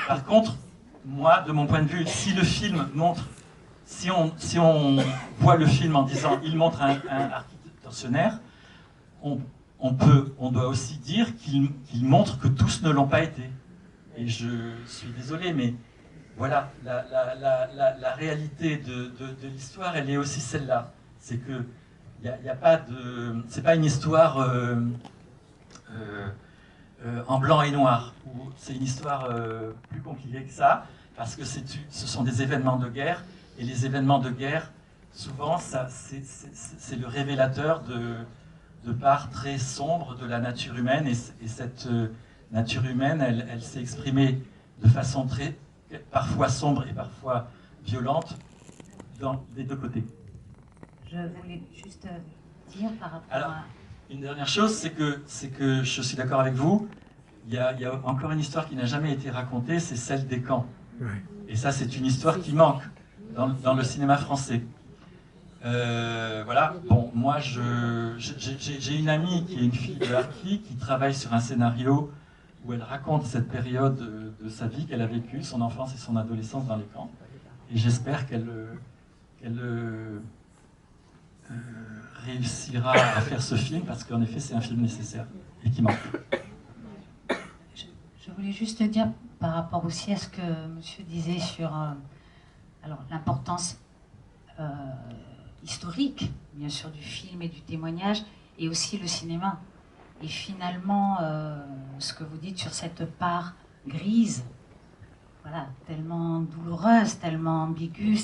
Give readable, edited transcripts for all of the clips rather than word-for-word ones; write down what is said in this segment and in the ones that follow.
Par contre, moi, de mon point de vue, si le film montre, si on voit le film en disant il montre un harki tortionnaire, on doit aussi dire qu'il montre que tous ne l'ont pas été. Et je suis désolé, mais voilà, la réalité de l'histoire, elle est aussi celle-là. C'est que y a pas de, c'est pas une histoire en blanc et noir. C'est une histoire plus compliquée que ça, parce que ce sont des événements de guerre, et les événements de guerre, souvent, c'est le révélateur de parts très sombres de la nature humaine, et cette nature humaine, elle s'est exprimée de façon parfois sombre et parfois violente des deux côtés. Je voulais juste dire par rapport à... Une dernière chose, c'est que je suis d'accord avec vous, il y a encore une histoire qui n'a jamais été racontée, c'est celle des camps. Oui. Et ça, c'est une histoire qui manque dans le cinéma français. Voilà, bon, moi, j'ai une amie qui est une fille de harki qui travaille sur un scénario où elle raconte cette période de sa vie qu'elle a vécue, son enfance et son adolescence dans les camps. Et j'espère qu'elle réussira à faire ce film, parce qu'en effet, c'est un film nécessaire et qui manque. Je voulais juste dire, par rapport aussi à ce que monsieur disait sur l'importance historique, bien sûr, du film et du témoignage, et aussi le cinéma. Et finalement, ce que vous dites sur cette part grise, voilà, tellement douloureuse, tellement ambiguë,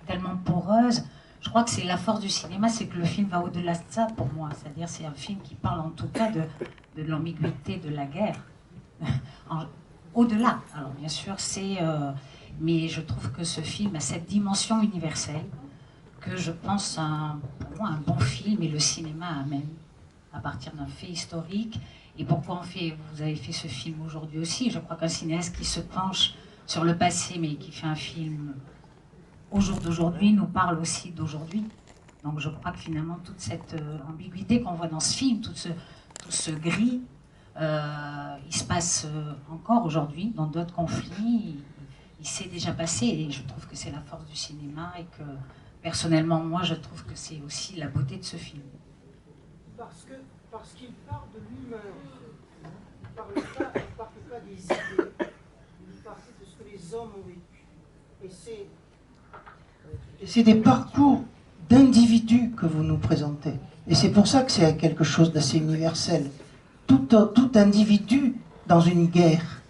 tellement poreuse, je crois que c'est la force du cinéma, c'est que le film va au-delà de ça pour moi. C'est-à-dire c'est un film qui parle en tout cas de l'ambiguïté de la guerre. Au-delà. Alors bien sûr, mais je trouve que ce film a cette dimension universelle que je pense, pour moi, un bon film, et le cinéma amène à partir d'un fait historique. Et pourquoi vous avez fait ce film aujourd'hui aussi? Je crois qu'un cinéaste qui se penche sur le passé, mais qui fait un film au jour d'aujourd'hui, nous parle aussi d'aujourd'hui. Donc je crois que finalement, toute cette ambiguïté qu'on voit dans ce film, tout ce gris, il se passe encore aujourd'hui dans d'autres conflits. Il s'est déjà passé, et je trouve que c'est la force du cinéma, et que personnellement, moi, je trouve que c'est aussi la beauté de ce film. Parce qu'il part de l'humain, il ne parle pas des idées, il parle de ce que les hommes ont vécu. Et c'est des parcours d'individus que vous nous présentez. Et c'est pour ça que c'est quelque chose d'assez universel. Tout individu dans une guerre,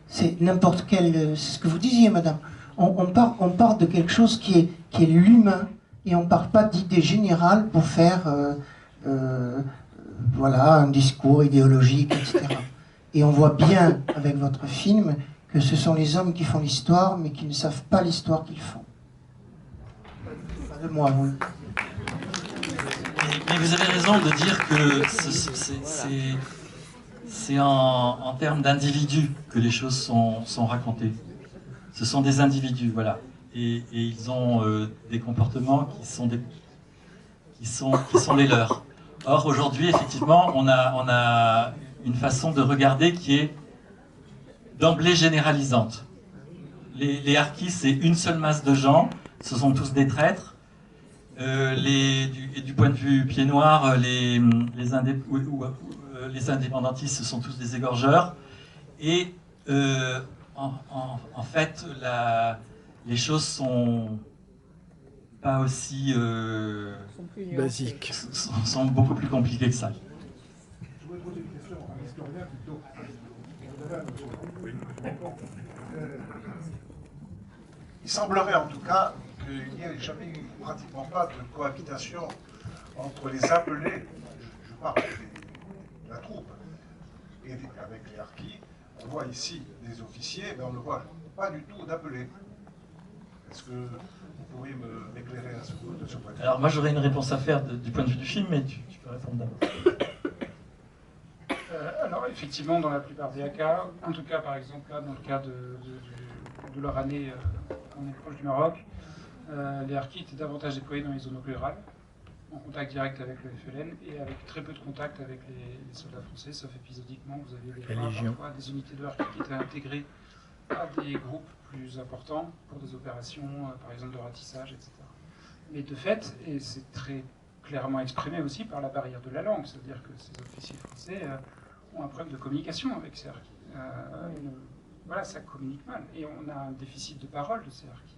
c'est n'importe quel... C'est ce que vous disiez, madame. On part de quelque chose qui est l'humain, et on ne part pas d'idées générales pour faire voilà, un discours idéologique, etc. Et on voit bien avec votre film que ce sont les hommes qui font l'histoire, mais qui ne savent pas l'histoire qu'ils font. Pas de moi, oui. Mais vous avez raison de dire que c'est en termes d'individus que les choses sont racontées. Ce sont des individus, voilà. Et ils ont des comportements qui sont les leurs. Or, aujourd'hui, effectivement, on a une façon de regarder qui est d'emblée généralisante. Les harkis, c'est une seule masse de gens, ce sont tous des traîtres. Du point de vue pied noir, les indépendantistes, ce sont tous des égorgeurs. Et en fait, les choses sont pas aussi basiques. Sont beaucoup plus compliquées que ça. Je voudrais poser une question à l'historien plutôt. Il semblerait en tout cas qu'il n'y ait jamais eu pratiquement pas de cohabitation entre les appelés, je parle de la troupe, et avec les harkis. On voit ici des officiers, mais on ne voit pas du tout d'appelés. Est-ce que vous pourriez m'éclairer à ce point de vue? Alors moi j'aurais une réponse à faire du point de vue du film, mais tu peux répondre d'abord. Alors effectivement, dans la plupart des cas, en tout cas par exemple là, dans le cas de leur année en est proche du Maroc, les harkis étaient davantage déployés dans les zones rurales, en contact direct avec le FLN et avec très peu de contact avec les soldats français, sauf épisodiquement. Vous avez parfois des unités de harkis qui étaient intégrées à des groupes plus importants pour des opérations, par exemple de ratissage, etc. Mais de fait, et c'est très clairement exprimé aussi par la barrière de la langue, c'est-à-dire que ces officiers français ont un problème de communication avec ces harkis. Voilà, ça communique mal. Et on a un déficit de parole de ces harkis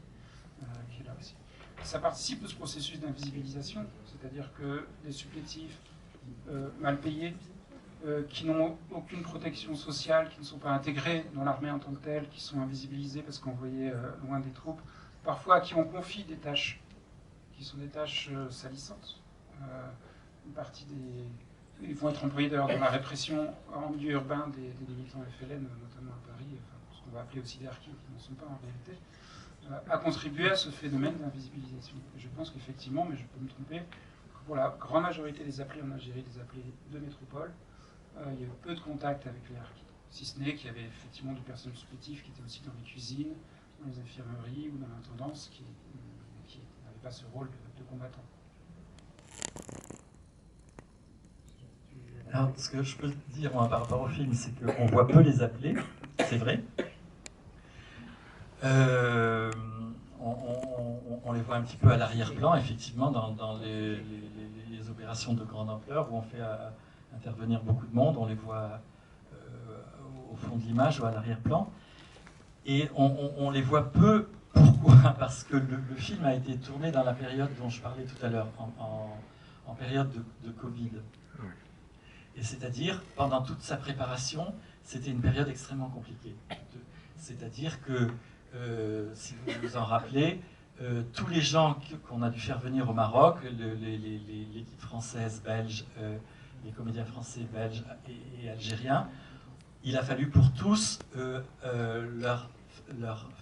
qui est là aussi. Ça participe de ce processus d'invisibilisation, c'est-à-dire que des supplétifs mal payés, qui n'ont aucune protection sociale, qui ne sont pas intégrés dans l'armée en tant que telle, qui sont invisibilisés parce qu'envoyés loin des troupes, parfois à qui on confie des tâches qui sont des tâches salissantes. Une partie des... Ils vont être employés d'ailleurs dans la répression en milieu urbain des militants FLN, notamment à Paris, enfin, ce qu'on va appeler aussi des harkis, qui n'en sont pas en réalité, a contribué à ce phénomène d'invisibilisation. Et je pense qu'effectivement, mais je peux me tromper, que pour la grande majorité des appelés en Algérie, des appelés de métropole, il y a eu peu de contact avec les harkis. Si ce n'est qu'il y avait effectivement du personnel supplétif qui était aussi dans les cuisines, dans les infirmeries ou dans l'intendance, qui n'avait pas ce rôle de combattant. Alors, ce que je peux dire moi, par rapport au film, c'est qu'on voit peu les appelés, c'est vrai. On les voit un petit peu à l'arrière-plan, effectivement, dans les opérations de grande ampleur où on fait intervenir beaucoup de monde, on les voit au fond de l'image ou à l'arrière-plan. Et on les voit peu. Pourquoi? Parce que le film a été tourné dans la période dont je parlais tout à l'heure, en période de Covid. Et c'est-à-dire, pendant toute sa préparation, c'était une période extrêmement compliquée. C'est-à-dire que, si vous vous en rappelez, tous les gens qu'on a dû faire venir au Maroc, l'équipe française, belge, les comédiens français, belges et algériens, il a fallu pour tous leur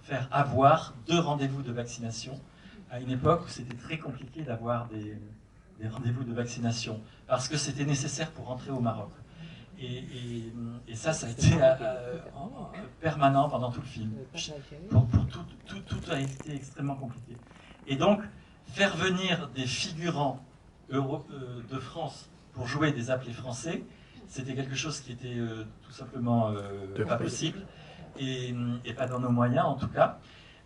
faire avoir 2 rendez-vous de vaccination à une époque où c'était très compliqué d'avoir des rendez-vous de vaccination parce que c'était nécessaire pour rentrer au Maroc. Et ça a été permanent pendant tout le film. Tout a été extrêmement compliqué. Et donc, faire venir des figurants de France pour jouer des appelés français, c'était quelque chose qui était tout simplement pas possible, et pas dans nos moyens en tout cas.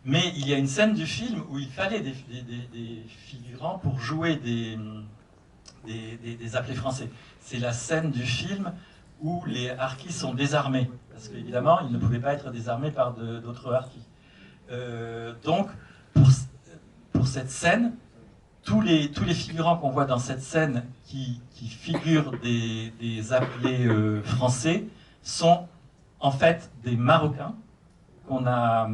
Mais il y a une scène du film où il fallait des figurants pour jouer des appelés français. C'est la scène du film où les harkis sont désarmés, parce qu'évidemment, ils ne pouvaient pas être désarmés par d'autres harkis. Donc, pour cette scène, tous les figurants qu'on voit dans cette scène qui figurent des appelés français sont en fait des Marocains qu'on a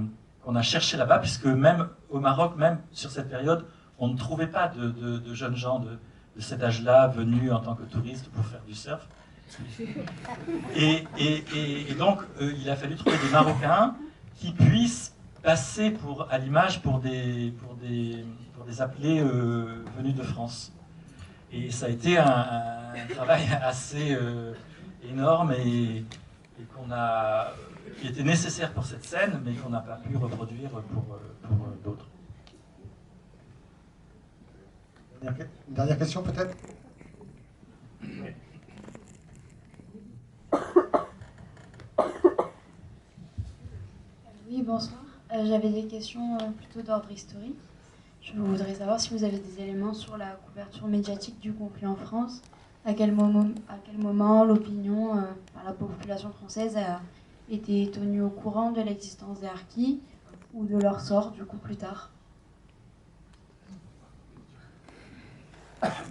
cherchés là-bas, puisque même au Maroc, même sur cette période, on ne trouvait pas de jeunes gens de cet âge-là venus en tant que touristes pour faire du surf. Et donc, il a fallu trouver des Marocains qui puissent passer à l'image pour des appelés venus de France. Et ça a été un travail assez énorme et qui était nécessaire pour cette scène, mais qu'on n'a pas pu reproduire pour d'autres. Une dernière question peut-être? Oui, bonsoir. J'avais des questions plutôt d'ordre historique. Je voudrais savoir si vous avez des éléments sur la couverture médiatique du conflit en France. À quel moment l'opinion, la population française a été tenue au courant de l'existence des harkis ou de leur sort du coup plus tard?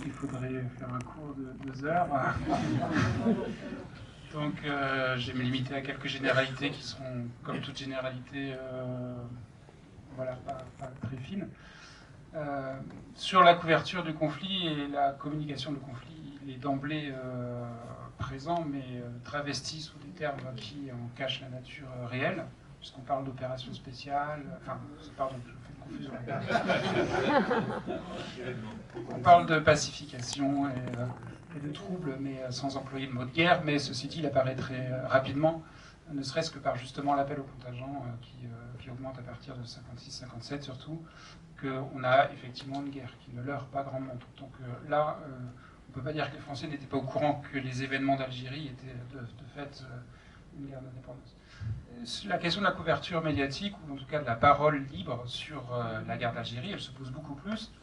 Il faudrait faire un cours de 2 heures. Donc, je vais me limiter à quelques généralités qui seront, comme toute généralité, voilà, pas très fines. Sur la couverture du conflit et la communication du conflit, il est d'emblée présent, mais travesti sous des termes qui en cachent la nature réelle, puisqu'on parle d'opérations spéciales. Enfin, pardon, je fais une confusion. On parle de pacification et de troubles, mais sans employer le mot de guerre. Mais ceci dit, il apparaît très rapidement, ne serait-ce que par justement l'appel au contingent qui augmente à partir de 56-57 surtout, qu'on a effectivement une guerre qui ne leurre pas grand monde. Donc là, on ne peut pas dire que les Français n'étaient pas au courant que les événements d'Algérie étaient de fait une guerre d'indépendance. La question de la couverture médiatique, ou en tout cas de la parole libre sur la guerre d'Algérie, elle se pose beaucoup plus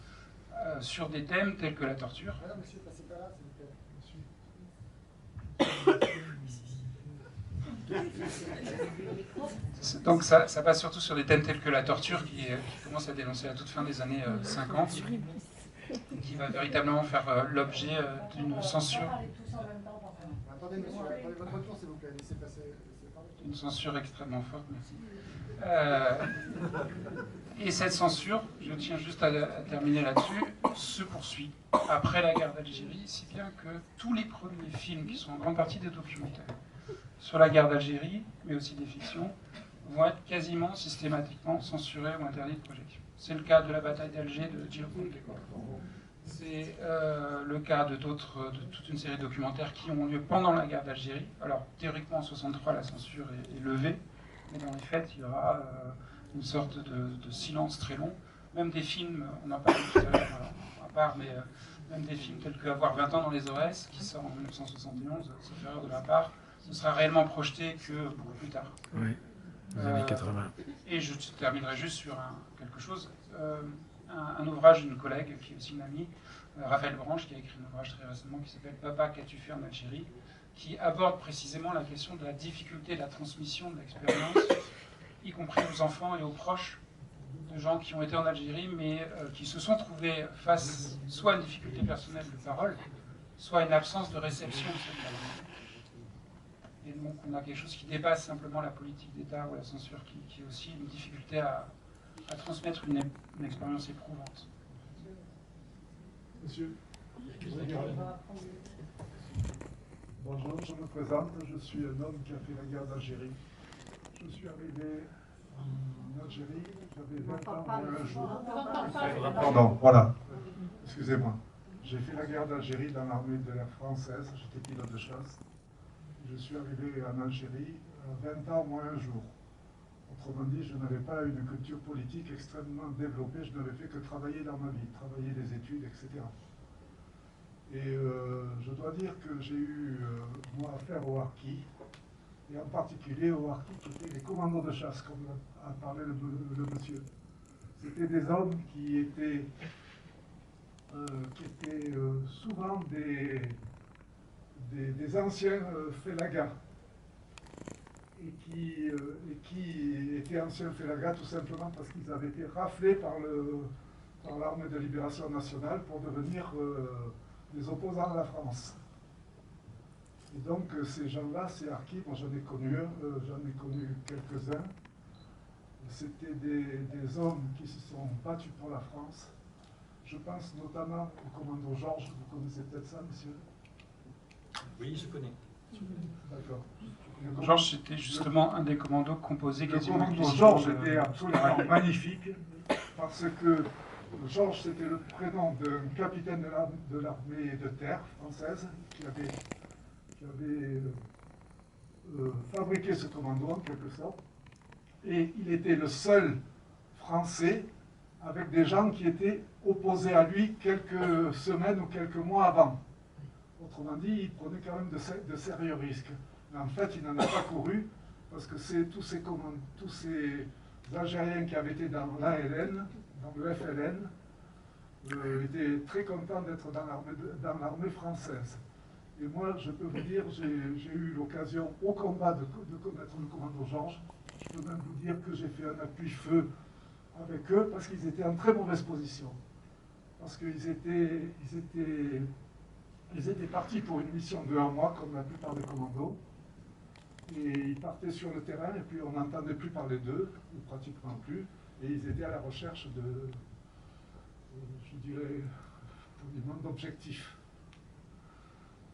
sur des thèmes tels que la torture. Madame, monsieur, passez par là, s'il vous plaît. Donc ça passe surtout sur des thèmes tels que la torture qui commence à dénoncer à toute fin des années 50, qui va véritablement faire l'objet d'une censure. Attendez, monsieur, attendez votre tour, s'il vous plaît. Laissez passer. Une censure extrêmement forte, merci. Et cette censure, je tiens juste à terminer là-dessus, se poursuit après la guerre d'Algérie, si bien que tous les premiers films, qui sont en grande partie des documentaires, sur la guerre d'Algérie, mais aussi des fictions, vont être quasiment systématiquement censurés ou interdits de projection. C'est le cas de la bataille d'Alger de Gilles Condé. C'est le cas de toute une série de documentaires qui ont lieu pendant la guerre d'Algérie. Alors, théoriquement, en 1963, la censure est levée, mais dans les faits, il y aura une sorte de silence très long. Même des films, on en parle tout à l'heure à part, mais même des films tels que Avoir 20 ans dans les OS, qui sort en 1971, sauf erreur de ma part, ne sera réellement projeté que beaucoup plus tard. Oui, dans les années 80. Et je terminerai juste sur quelque chose. Un ouvrage d'une collègue, qui est aussi une amie, Raphaël Branche, qui a écrit un ouvrage très récemment qui s'appelle « Papa, qu'as-tu fait en Algérie ?», qui aborde précisément la question de la difficulté de la transmission de l'expérience, y compris aux enfants et aux proches de gens qui ont été en Algérie, mais qui se sont trouvés face soit à une difficulté personnelle de parole, soit à une absence de réception de cette parole. Et donc on a quelque chose qui dépasse simplement la politique d'État ou la censure, qui est aussi une difficulté à transmettre une expérience éprouvante. Monsieur, bonjour, je me présente, je suis un homme qui a fait la guerre d'Algérie. Je suis arrivé en Algérie, j'avais 20 ans et un jour. Pardon, voilà, excusez-moi. J'ai fait la guerre d'Algérie dans l'armée de l'air française, j'étais pilote de chasse. Je suis arrivé en Algérie à 20 ans moins un jour. Autrement dit, je n'avais pas une culture politique extrêmement développée, je n'avais fait que travailler dans ma vie, travailler des études, etc. Et je dois dire que j'ai eu, moi, affaire aux harkis, et en particulier aux harkis qui étaient les commandos de chasse, comme a parlé le monsieur. C'était des hommes qui étaient souvent des anciens félagas, et qui étaient anciens félagas tout simplement parce qu'ils avaient été raflés par l'armée de libération nationale pour devenir des opposants à la France. Et donc ces gens-là, ces harkis, moi j'en ai connu quelques-uns. C'était des hommes qui se sont battus pour la France. Je pense notamment au commando Georges, vous connaissez peut-être ça, monsieur? Oui, je connais. D'accord. Georges, c'était justement un des commandos composés quasiment. Le commando Georges était absolument magnifique, parce que Georges, c'était le prénom d'un capitaine de l'armée de terre française qui avait fabriqué ce commando en quelque sorte. Et il était le seul Français avec des gens qui étaient opposés à lui quelques semaines ou quelques mois avant. Autrement dit, il prenait quand même de sérieux risques. Mais en fait, il n'en a pas couru, parce que tous ces Algériens qui avaient été dans l'ALN, dans le FLN, étaient très contents d'être dans l'armée française. Et moi, je peux vous dire, j'ai eu l'occasion au combat de connaître le commando Georges. Je peux même vous dire que j'ai fait un appui-feu avec eux, parce qu'ils étaient en très mauvaise position. Parce qu'ils étaient partis pour une mission de 1 mois, comme la plupart des commandos. Et ils partaient sur le terrain, et puis on n'entendait plus parler d'eux, ou pratiquement plus. Et ils étaient à la recherche je dirais, d'objectifs.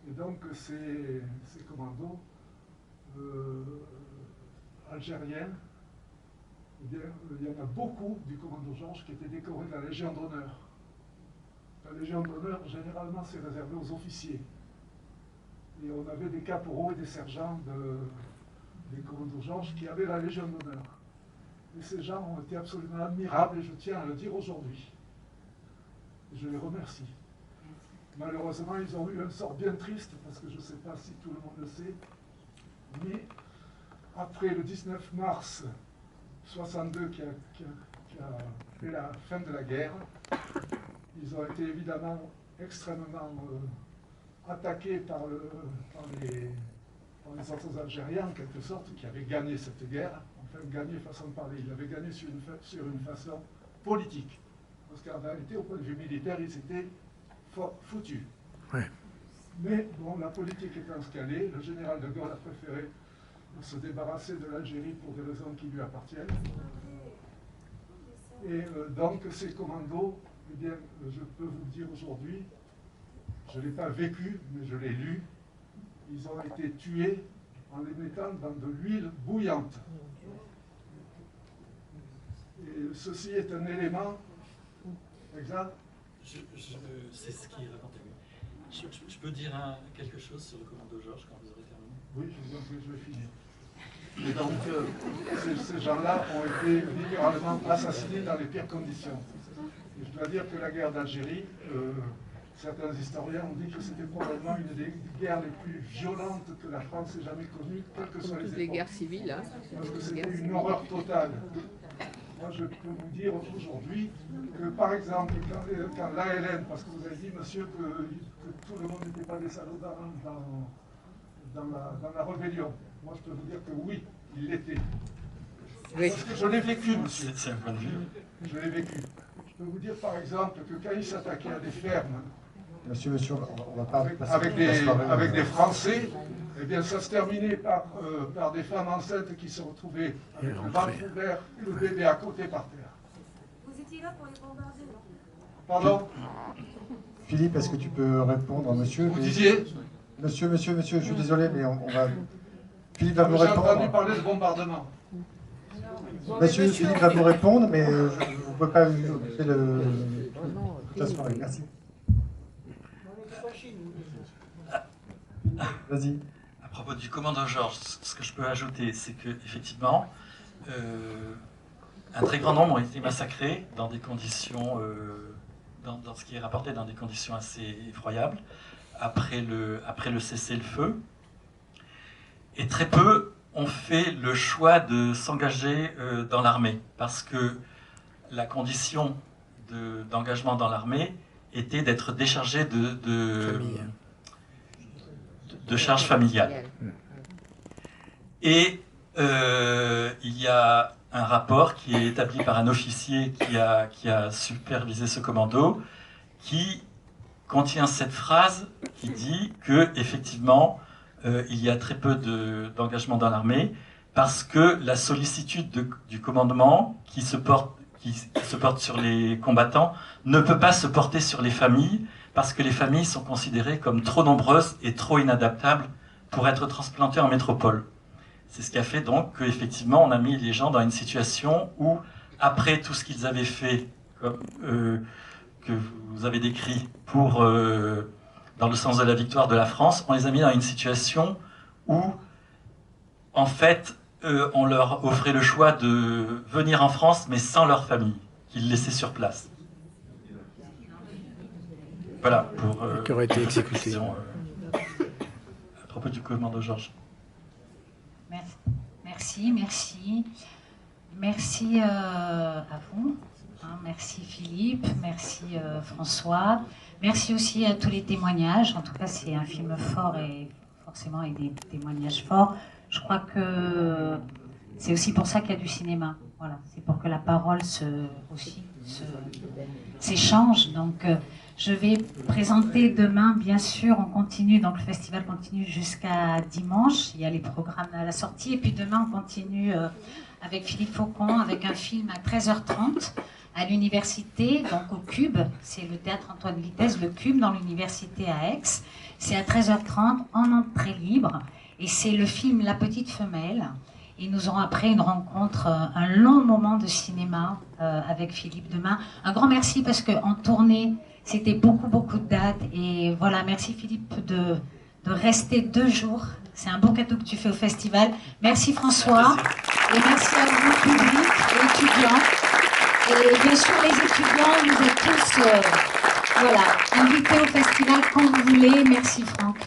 Et donc ces commandos algériens, eh bien, il y en a beaucoup du commando Georges qui étaient décorés de la Légion d'honneur. La Légion d'honneur, généralement, c'est réservé aux officiers. Et on avait des caporaux et des sergents des commandos Georges qui avaient la Légion d'honneur. Et ces gens ont été absolument admirables, et je tiens à le dire aujourd'hui. Et je les remercie. Malheureusement, ils ont eu un sort bien triste, parce que je ne sais pas si tout le monde le sait, mais après le 19 mars 62 qui a fait la fin de la guerre, ils ont été évidemment extrêmement attaqués par les autres Algériens, en quelque sorte, qui avaient gagné cette guerre. Enfin, gagné façon de parler, ils avaient gagné sur une façon politique. Parce qu'en réalité, au point de vue militaire, ils étaient foutus. Ouais. Mais bon, la politique étant ce qu'elle est, le général de Gaulle a préféré se débarrasser de l'Algérie pour des raisons qui lui appartiennent. Et donc, ces commandos, eh bien, je peux vous le dire aujourd'hui, je ne l'ai pas vécu, mais je l'ai lu, ils ont été tués en les mettant dans de l'huile bouillante. Et ceci est un élément exact. C'est ce qui est raconté. Je peux dire quelque chose sur le commando Georges quand vous aurez terminé? Oui, je vais finir. Et donc, ces gens-là ont été littéralement assassinés dans les pires conditions. Et je dois dire que la guerre d'Algérie, certains historiens ont dit que c'était probablement une des guerres les plus violentes que la France ait jamais connues, quelles que soient les époques. Les guerres civiles, hein. Parce que c'était une horreur totale. Moi, je peux vous dire aujourd'hui que, par exemple, quand l'ALN, parce que vous avez dit, monsieur, que tout le monde n'était pas des salauds dans la rébellion. Moi, je peux vous dire que oui, il l'était. Oui. Parce que je l'ai vécu, monsieur. C'est un point de vue. Je l'ai vécu. Je peux vous dire, par exemple, que quand il s'attaquait à des fermes, Monsieur, on va pas avec des Français, eh bien, ça se terminait par des femmes enceintes qui se retrouvaient avec le ventre ouvert et le bébé à côté par terre. Vous étiez là pour les bombarder, non? Pardon? Philippe, est-ce que tu peux répondre, monsieur? Vous disiez? Monsieur, je suis désolé, mais on va... Philippe va vous J'ai entendu répondre. parler de bombardement. Monsieur, Philippe va vous répondre, mais vous ne pouvez pas occuper toute la soirée. Merci. Vas-y. À propos du commando Georges, ce que je peux ajouter, c'est que effectivement, un très grand nombre ont été massacrés dans des conditions, dans ce qui est rapporté dans des conditions assez effroyables, après le cessez-le-feu. Et très peu ont fait le choix de s'engager dans l'armée, parce que la condition d'engagement dans l'armée était d'être déchargé de charges familiales. Et il y a un rapport qui est établi par un officier qui a supervisé ce commando, qui contient cette phrase qui dit que effectivement il y a très peu d'engagement dans l'armée, parce que la sollicitude du commandement qui se porte sur les combattants ne peut pas se porter sur les familles, parce que les familles sont considérées comme trop nombreuses et trop inadaptables pour être transplantées en métropole. C'est ce qui a fait donc qu'effectivement on a mis les gens dans une situation où, après tout ce qu'ils avaient fait, comme, que vous avez décrit, dans le sens de la victoire de la France, on les a mis dans une situation où, en fait, on leur offrait le choix de venir en France, mais sans leur famille, qu'ils laissaient sur place. Voilà, pour... qui aurait été exécuté. À propos du commando Georges. Merci à vous. Merci Philippe, merci François. Merci aussi à tous les témoignages. En tout cas, c'est un film fort et forcément avec des témoignages forts. Je crois que c'est aussi pour ça qu'il y a du cinéma. Voilà, c'est pour que la parole s'échange. Donc, je vais présenter demain, bien sûr, on continue, donc le festival continue jusqu'à dimanche. Il y a les programmes à la sortie. Et puis demain, on continue avec Philippe Faucon, avec un film à 13h30 à l'université, donc au Cube. C'est le théâtre Antoine Vitesse, le Cube, dans l'université à Aix. C'est à 13h30, en entrée libre. Et c'est le film La Petite Femelle. Et nous aurons après une rencontre, un long moment de cinéma avec Philippe demain. Un grand merci parce qu'en tournée, c'était beaucoup de dates. Et voilà, merci Philippe de rester 2 jours. C'est un beau cadeau que tu fais au festival. Merci François. Et merci à vous, public et étudiants. Et bien sûr, les étudiants, vous êtes tous invités au festival quand vous voulez. Merci Franck.